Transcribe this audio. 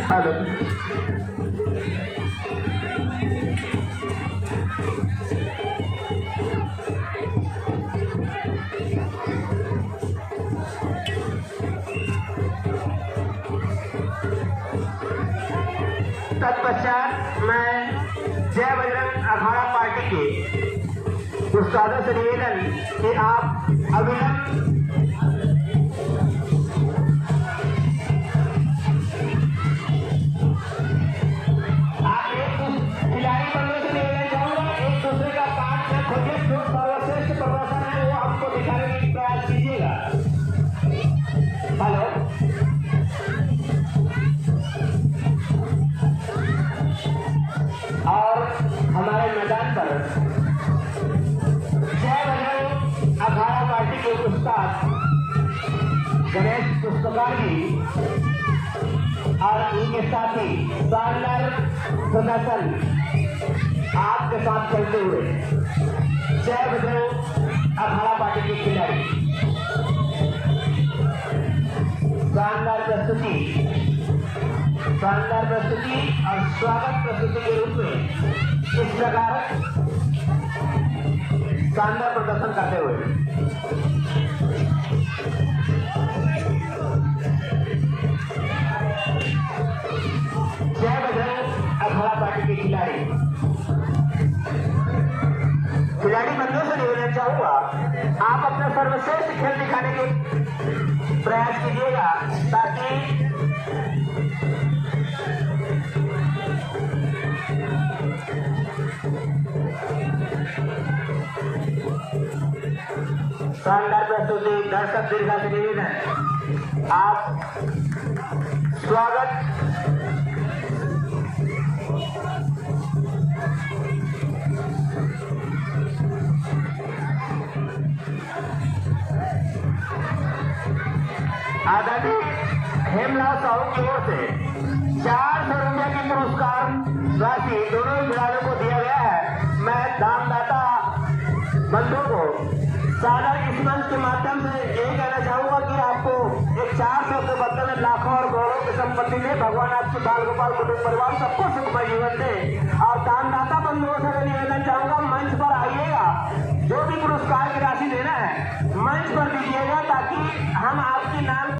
Hello. तत्पश्चात मैं जय बजरंग अखाड़ा पार्टी के उस्तादों से निवेदन कि आप अविलंब खिलाड़ी बनने से निवेदन चाहूंगा, एक दूसरे का पाठ न खोजे, जो सर्वश्रेष्ठ प्रदर्शन है वो आपको दिखाने का प्रयास कीजिएगा। हेलो। और हमारे मैदान पर जय बजरंग अखाड़ा पार्टी के उस्ताद गणेश पुस्तकार जी और उनके साथी शानदार प्रदर्शन आपके साथ चलते हुए जय बजरंग अखाड़ा पार्टी के खिलाड़ी शानदार प्रस्तुति और स्वागत प्रस्तुति के रूप में इस प्रकार शानदार प्रदर्शन करते हुए जय बजरंग अखाड़ा पार्टी के खिलाड़ी बंधुओं से निवेदन चाहूंगा, आप अपना सर्वश्रेष्ठ खेल दिखाने के प्रयास कीजिएगा ताकि शानदार प्रस्तुति दर्शक दीर्घा से निवेदन आप स्वागत आदरणीय हेमलाल साहू की ओर से 400 रुपये की पुरस्कार राशि दोनों खिलाड़ियों को दिया गया है। मैं दानदाता बंधुओं को सादर इस मंच के माध्यम से यही कहना चाहूंगा कि आपको एक 400 के बदले में लाखों और करोड़ों की संपत्ति दे, भगवान आपके बाल गोपाल कुटुंब परिवार सबको सुखमय जीवन दे। और दानदाता बंधुओं से निवेदन चाहूंगा, मंच पर आइएगा, जो भी पुरस्कार की राशि देना है मंच पर दीजिएगा ताकि हम आपके नाम